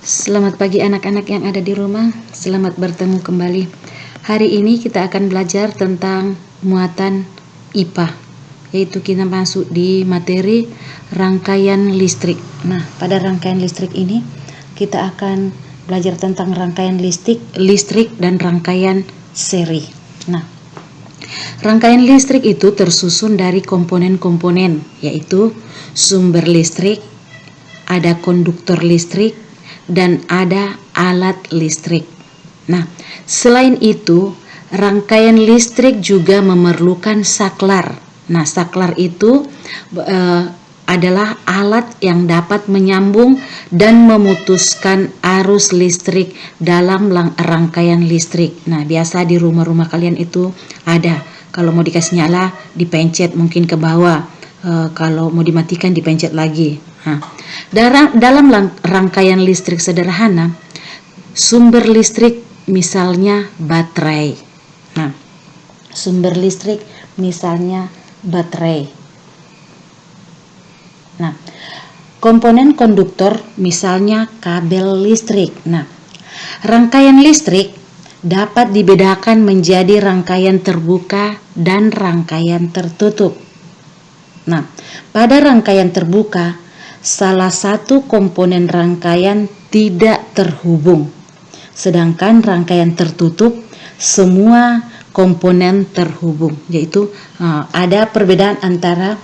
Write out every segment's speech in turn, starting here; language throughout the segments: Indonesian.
Selamat pagi anak-anak yang ada di rumah, selamat bertemu kembali. Hari ini kita akan belajar tentang muatan IPA, yaitu kita masuk di materi rangkaian listrik. Nah, pada rangkaian listrik ini kita akan belajar tentang rangkaian listrik dan rangkaian seri. Nah, rangkaian listrik itu tersusun dari komponen-komponen, yaitu sumber listrik, ada konduktor listrik, dan ada alat listrik. Nah, selain itu, rangkaian listrik juga memerlukan saklar. Nah, saklar itu adalah alat yang dapat menyambung dan memutuskan arus listrik dalam rangkaian listrik. Nah, biasa di rumah-rumah kalian itu ada. Kalau mau dikasih nyala, dipencet mungkin ke bawah. Kalau mau dimatikan, dipencet lagi. Nah, dalam rangkaian listrik sederhana, sumber listrik misalnya baterai. Nah, sumber listrik misalnya baterai. Nah, komponen konduktor misalnya kabel listrik. Nah, rangkaian listrik dapat dibedakan menjadi rangkaian terbuka dan rangkaian tertutup. Nah, pada rangkaian terbuka, salah satu komponen rangkaian tidak terhubung. Sedangkan rangkaian tertutup, semua komponen terhubung. Yaitu ada perbedaan antara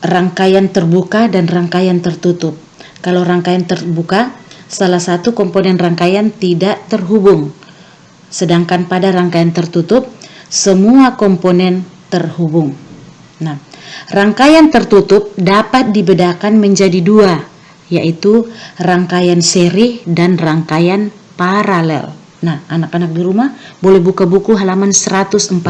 rangkaian terbuka dan rangkaian tertutup. Kalau rangkaian terbuka, salah satu komponen rangkaian tidak terhubung. Sedangkan pada rangkaian tertutup, semua komponen terhubung. Nah, rangkaian tertutup dapat dibedakan menjadi dua, yaitu rangkaian seri dan rangkaian paralel. Nah, anak-anak di rumah boleh buka buku halaman 149.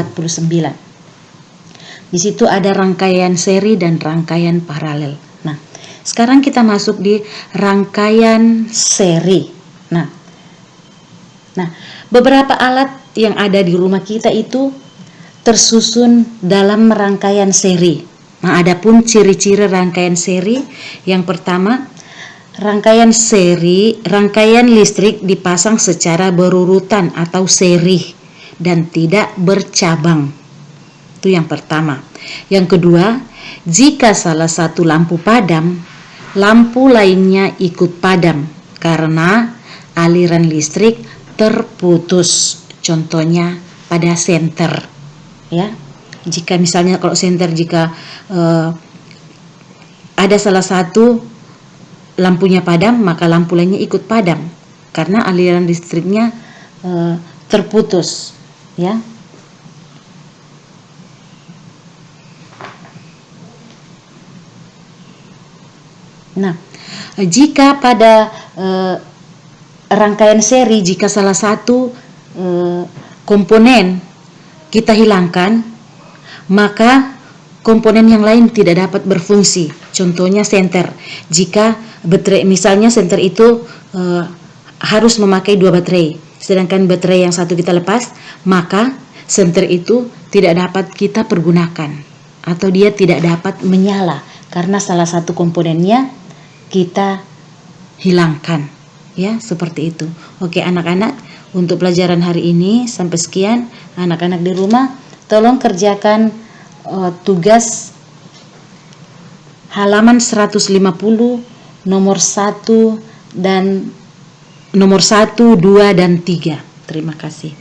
Di situ ada rangkaian seri dan rangkaian paralel. Nah, sekarang kita masuk di rangkaian seri. Nah, beberapa alat yang ada di rumah kita itu tersusun dalam rangkaian seri. Nah, adapun ciri-ciri rangkaian seri, yang pertama, rangkaian listrik dipasang secara berurutan atau seri dan tidak bercabang. Itu yang pertama. Yang kedua, jika salah satu lampu padam, lampu lainnya ikut padam karena aliran listrik terputus. Contohnya pada senter. Ya, jika misalnya kalau senter, jika ada salah satu lampunya padam, maka lampu lainnya ikut padam karena aliran listriknya terputus. Ya. Nah, jika pada rangkaian seri, jika salah satu komponen kita hilangkan, maka komponen yang lain tidak dapat berfungsi. Contohnya senter. Jika baterai, misalnya senter itu harus memakai 2 baterai, sedangkan baterai yang satu kita lepas, maka senter itu tidak dapat kita pergunakan atau dia tidak dapat menyala karena salah satu komponennya kita hilangkan. Ya, seperti itu. Oke anak-anak, untuk pelajaran hari ini sampai sekian. Anak-anak di rumah tolong kerjakan tugas halaman 150 nomor 1, 2 dan 3. Terima kasih.